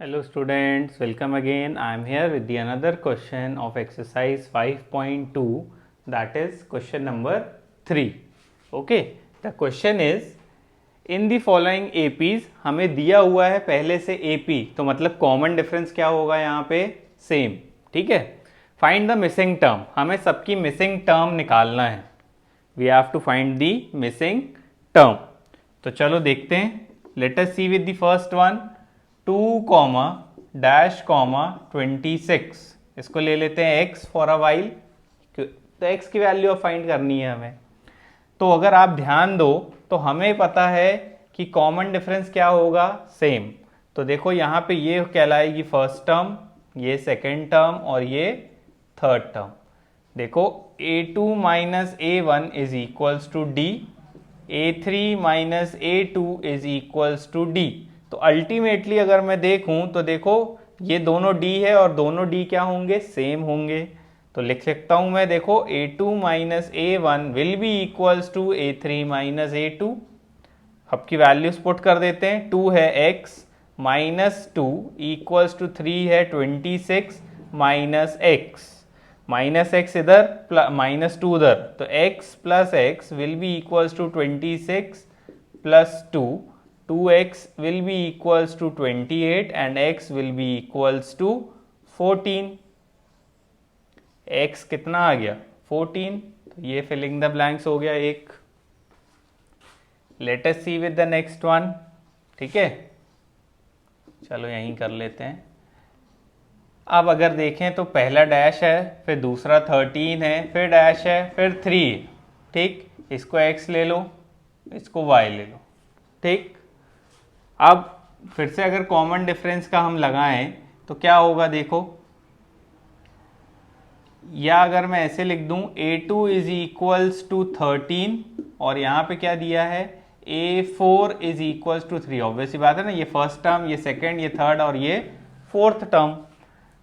Hello students, welcome again. I am here with the another question of exercise 5.2, that is question number 3. Okay, the question is in the following APs हमें दिया हुआ है पहले से AP, तो मतलब common difference क्या होगा यहाँ पे सेम. ठीक है, फाइंड द मिसिंग टर्म, हमें सबकी मिसिंग टर्म निकालना है. We have to find the missing term. तो चलो देखते हैं. Let us see with the first one. 2 comma dash comma 26, इसको ले लेते हैं x फॉर अ वाइल. तो x की वैल्यू फाइंड करनी है हमें. तो अगर आप ध्यान दो तो हमें पता है कि कॉमन डिफरेंस क्या होगा सेम. तो देखो यहाँ पे ये कहलाएगी फर्स्ट टर्म, ये सेकेंड टर्म और ये थर्ड टर्म. देखो a2 minus a1 is equals to d, a3 minus a2 is equals to d. तो अल्टीमेटली अगर मैं देखूं तो देखो ये दोनों d है और दोनों d क्या होंगे, सेम होंगे. तो लिख सकता हूं मैं, देखो a2 minus a1 will be equals to a3 minus a2. अब की वैल्यूज पुट कर देते हैं. 2 है x माइनस 2 इक्वल्स टू 3 है 26 माइनस x. माइनस एक्स इधर माइनस 2 उधर, तो x plus x will be equals to 26 plus 2. 2x will be equals to 28 and x will be equals to 14. x कितना आ गया 14. तो ये फिलिंग द ब्लैंक्स हो गया एक. Let us see with the next one. ठीक है, चलो यहीं कर लेते हैं. अब अगर देखें तो पहला डैश है, फिर दूसरा 13 है, फिर डैश है, फिर 3. ठीक, इसको x ले लो, इसको y ले लो. ठीक, अब फिर से अगर कॉमन डिफरेंस का हम लगाएं तो क्या होगा देखो, या अगर मैं ऐसे लिख दूं a2 इज इक्वल्स टू 13 और यहाँ पे क्या दिया है a4 is equals to 3. Obviously बात है ना, ये फर्स्ट टर्म, ये सेकंड, ये थर्ड और ये फोर्थ टर्म.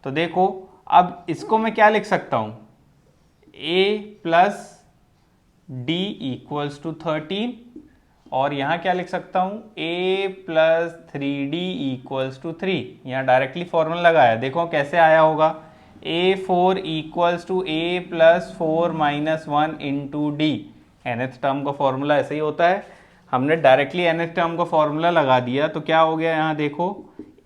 तो देखो अब इसको मैं क्या लिख सकता हूँ, a plus d equals to 13 और यहाँ क्या लिख सकता हूँ a plus 3d equals to 3. यहाँ डायरेक्टली फॉर्मूला लगाया, देखो कैसे आया होगा. a4 equals to a plus 4 minus 1 into D. nth term का फॉर्मूला ऐसे ही होता है, हमने डायरेक्टली nth टर्म का फॉर्मूला लगा दिया. तो क्या हो गया यहाँ देखो,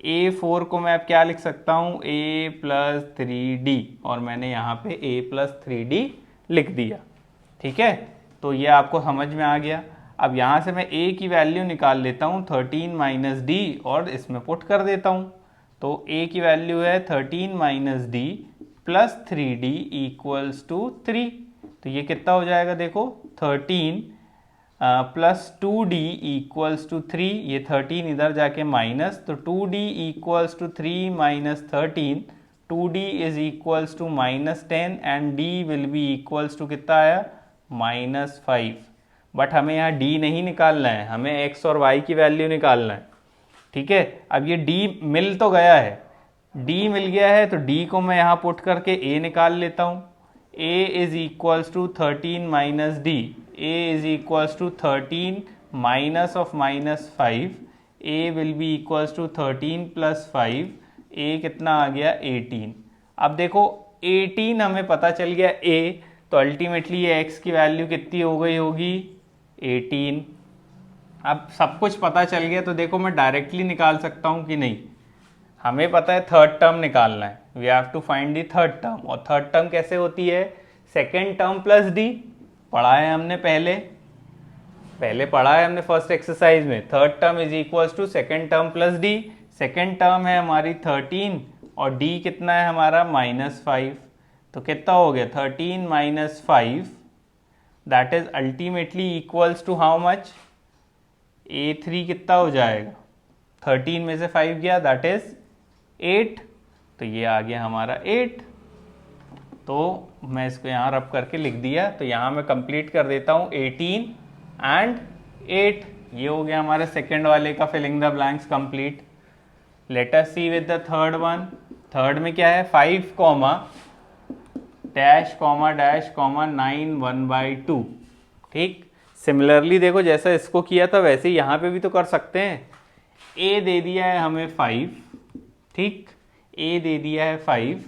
a4 को मैं अब क्या लिख सकता हूँ a प्लस 3d और मैंने यहाँ पे a प्लस 3d लिख दिया. ठीक है, तो ये आपको समझ में आ गया. अब यहाँ से मैं a की वैल्यू निकाल लेता हूँ 13 माइनस डी और इसमें पुट कर देता हूँ. तो a की वैल्यू है 13 minus D plus 3d equals to 3. तो ये कितना हो जाएगा देखो, 13 प्लस 2d इक्वल्स टू 3. ये 13 इधर जाके माइनस, तो 2d equals to 3 minus 13. 2d is equals to minus 10 and d will be equals to कितना आया, माइनस 5. बट हमें यहाँ d नहीं निकालना है, हमें x और y की वैल्यू निकालना है. ठीक है, अब ये d मिल तो गया है, d मिल गया है, तो d को मैं यहाँ पुट करके a निकाल लेता हूँ. a is equals to 13 minus D, a is equals to 13 minus of minus 5. a will be equals to 13 plus 5. a कितना आ गया 18. अब देखो 18 हमें पता चल गया a, तो अल्टीमेटली ये x की वैल्यू कितनी हो गई होगी 18. अब सब कुछ पता चल गया तो देखो मैं डायरेक्टली निकाल सकता हूँ कि नहीं. हमें पता है थर्ड टर्म निकालना है, we have to find the third term. और थर्ड टर्म कैसे होती है, सेकेंड टर्म प्लस डी. पढ़ा है हमने पहले पढ़ा है हमने फर्स्ट एक्सरसाइज में. Third term is equals to second term plus D. Second term है हमारी 13 और डी कितना है हमारा माइनस 5. तो कितना हो गया 13 minus 5, that is ultimately equals to how much, a3 कितना हो जाएगा, 13 में से 5 गया, दैट इज 8. तो ये आ गया हमारा 8. तो मैं इसको यहाँ रब करके लिख दिया. तो यहाँ मैं कंप्लीट कर देता हूँ 18 एंड 8. ये हो गया हमारे सेकेंड वाले का filling the blanks complete. Let us see with the third one. Third में क्या है 5 comma dash comma dash comma 9 1/2. ठीक, सिमिलरली देखो जैसा इसको किया था वैसे ही यहाँ पे भी तो कर सकते हैं. a दे दिया है हमें 5 ठीक, ए दे दिया है 5,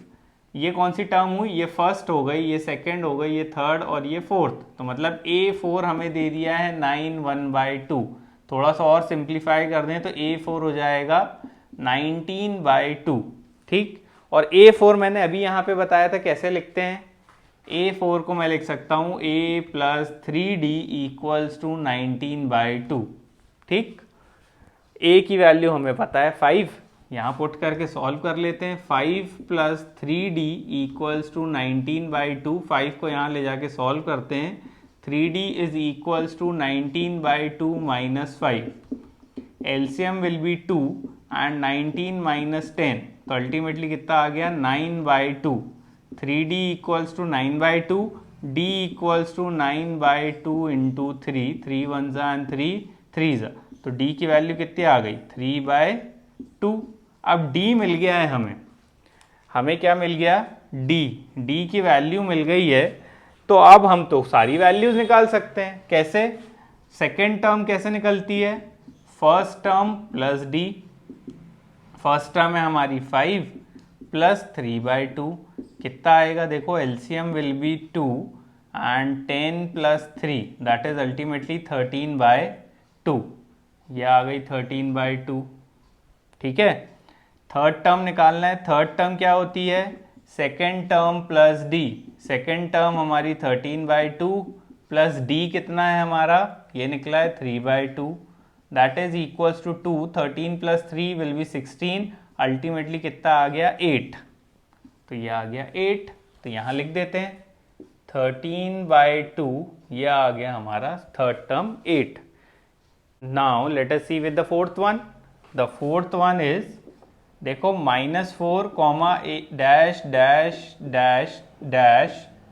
ये कौन सी टर्म हुई, ये फर्स्ट हो गई, ये सेकंड हो गई, ये थर्ड और ये फोर्थ, तो मतलब A4 हमें दे दिया है 9 1/2। थोड़ा सा और सिंप्लीफाई कर दें तो A4 हो जाएगा 19/2। ठीक, और A4 मैंने अभी यहाँ पे बताया था कैसे लिखते हैं। A4 को मैं लिख सकता हूँ A + 3D = 19/2। ठीक, A की वैल्यू हमें पता है 5, यहाँ पुट करके सॉल्व कर लेते हैं। 5 + 3D = 19/2, 5 को यहाँ ले जाके सॉल्व करते हैं। 3D = 19/2 - 5, LCM will be 2 and 19 - 10, तो अल्टीमेटली कितना आ गया 9/2। 3D = 9/2, D = 9/2 × 3, 3 1 and 3 3, तो D की वैल्यू कितनी आ गई 3/2। अब D मिल गया है हमें क्या मिल गया D की वैल्यू मिल गई है। तो अब हम तो सारी वैल्यूज निकाल सकते हैं। कैसे, सेकेंड टर्म कैसे निकलती है, first term plus D, first term है हमारी 5 + 3/2, कितना आएगा देखो, LCM will be 2 and 10 + 3 that is ultimately 13/2, ये आ गई 13/2। ठीक है, थर्ड टर्म निकालना है। थर्ड टर्म क्या होती है, second term plus D, second term हमारी 13/2 प्लस D कितना है हमारा, ये निकला है 3/2, that is equals to 2, 13 + 3 will be 16, ultimately कितना आ गया 8, तो ये आ गया 8, तो यहाँ लिख देते हैं 13/2, ये आ गया हमारा third term 8। Now let us see with the fourth one. The fourth one is देखो -4,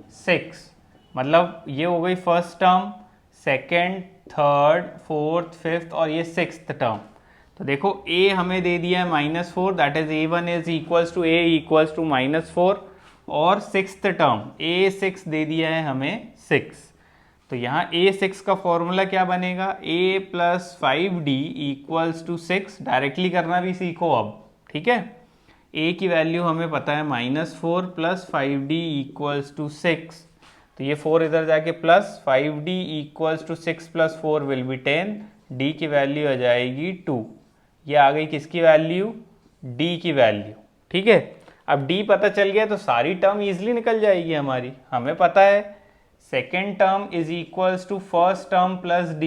-4, मतलब ये हो गई first term, second, third, fourth, fifth और ये सिक्स्थ टर्म। तो देखो A हमें दे दिया है -4, that is A1 is equals to A equals to -4, और सिक्स्थ टर्म A6 दे दिया है हमें 6। तो यहाँ A6 का फॉर्मूला क्या बनेगा, A + 5D = 6, डायरेक्टली करना भी सीखो अब। ठीक है, A की वैल्यू हमें पता है -4 + 5D = 6, तो ये 4 इधर जाके plus 5D = 6 + 4 will be 10, D की वैल्यू आ जाएगी 2, ये आ गई किसकी वैल्यू, D की वैल्यू। ठीक है, अब D पता चल गया तो सारी टर्म इजीली निकल जाएगी हमारी। हमें पता है second term is equals to first term plus D,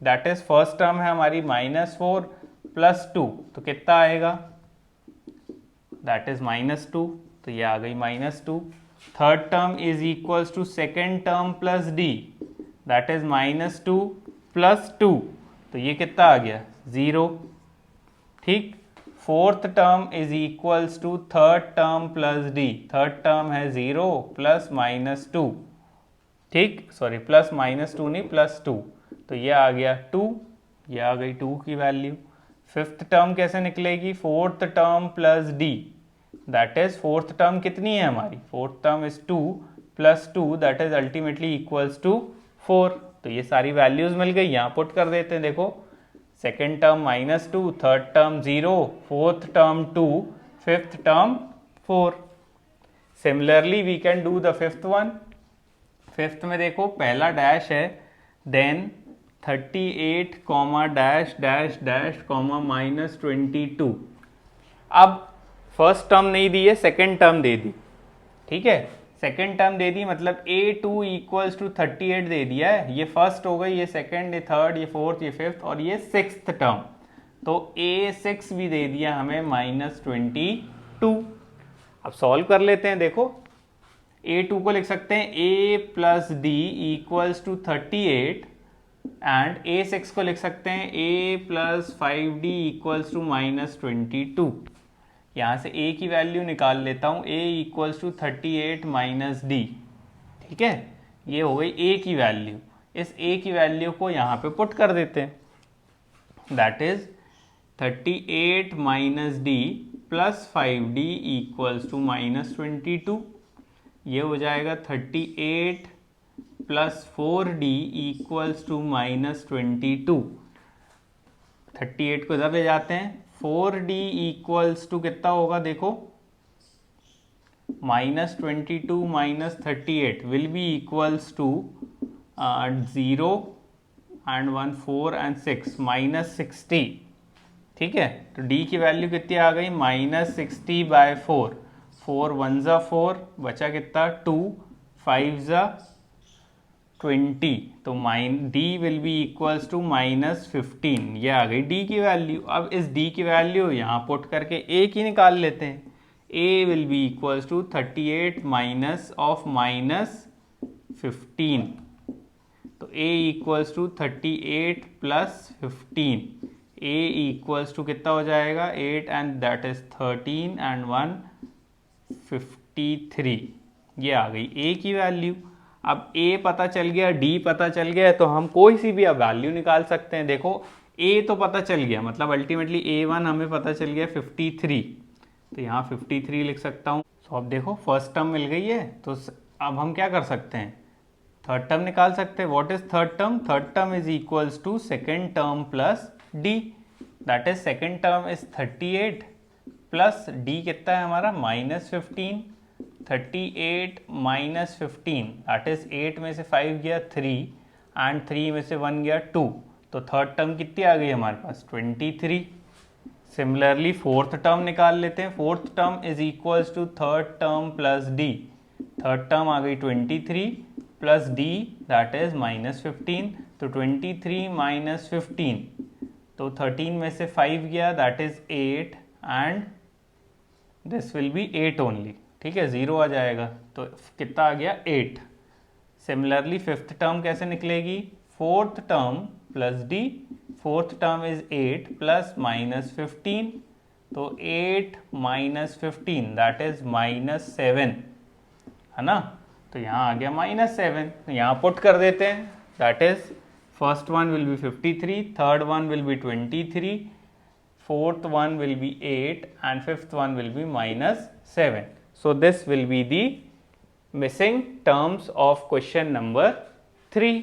that is first term है हमारी -4 + 2, तो कितना आएगा, दैट इज -2, तो ये आ गई -2। Third term is equals to second term plus D, that is -2 + 2, तो ये कितना आ गया 0। ठीक, fourth term is equals to third term plus D, third term है 0 + -2, ठीक, सॉरी प्लस -2 नहीं +2, तो ये आ गया 2, ये आ गई 2 की वैल्यू। फिफ्थ टर्म कैसे निकलेगी, fourth term plus D, that is fourth term कितनी है हमारी, fourth term is 2 + 2 that is ultimately equals to 4, तो ये सारी वैल्यूज मिल गई। यहाँ पुट कर देते हैं, देखो second term -2, third term 0, fourth term 2, fifth term 4। Similarly we can do the fifth one. Fifth में देखो पहला डैश है, देन 38, -22। अब फर्स्ट टर्म नहीं दी है, सेकेंड टर्म दे दी। ठीक है, सेकेंड टर्म दे दी मतलब A2 = 38 दे दिया है, ये फर्स्ट हो गई, ये सेकेंड, ये थर्ड, ये फोर्थ, ये फिफ्थ और ये सिक्स्थ टर्म, तो A6 भी दे दिया हमें -22। अब सॉल्व कर लेते हैं। देखो A2 को लिख सकते हैं A + D = 38 एंड A6 को लिख सकते हैं A + 5D = -22। यहाँ से A की वैल्यू निकाल लेता हूँ, A = 38 - D। ठीक है, ये हो गई A की वैल्यू। इस A की वैल्यू को यहाँ पे पुट कर देते हैं, दैट इज 38 - D + 5D = -22, ये हो जाएगा 38 + 4D = -22। 38 को इधर ले जाते हैं, 4D इक्वल्स टू कितना होगा देखो, -22 -38 will be equals to 0 and 1 4 and 6 -60। ठीक है, तो D की वैल्यू कितनी आ गई, -60/4। 4 1 ज़ा 4, बचा कितना 2, 5 ज़ा 20, तो D will be equals to -15। ये आ गई D की वैल्यू। अब इस D की वैल्यू यहाँ पुट करके A की निकाल लेते हैं। A will be equals to 38 minus of -15, तो A equals to 38 + 15। A equals to कितना हो जाएगा, 8 एंड दैट इज 13 एंड 1 53। ये आ गई A की वैल्यू। अब A पता चल गया, D पता चल गया, तो हम कोई सी भी अब वैल्यू निकाल सकते हैं। देखो A तो पता चल गया, मतलब अल्टीमेटली A1 हमें पता चल गया 53, तो यहाँ 53 लिख सकता हूँ। तो अब देखो फर्स्ट टर्म मिल गई है, तो अब हम क्या कर सकते हैं, थर्ड टर्म निकाल सकते हैं। What is third term, third term is equals to second term plus D, that is second term is 38 plus D कितना है हमारा -15। 38 - 15 दैट इज 8 में से 5 गया 3 एंड 3 में से 1 गया 2, तो थर्ड टर्म कितनी आ गई हमारे पास 23। सिमिलरली फोर्थ टर्म निकाल लेते हैं। Fourth term is equals to third term plus D, third term आ गई 23 प्लस D दैट इज -15, तो 23 - 15, तो 13 में से 5 गया that is 8 and this will be 8 only. ठीक है, 0 आ जाएगा, तो कितना आ गया 8। सिमिलरली फिफ्थ टर्म कैसे निकलेगी, fourth term plus D, fourth term is 8 plus -15, तो 8 - 15 दैट इज -7, है ना। तो यहाँ आ गया -7, तो यहाँ पुट कर देते हैं। That is first one will be 53, third one will be 23, fourth one will be 8 and fifth one will be -7. So this will be the missing terms of question number 3.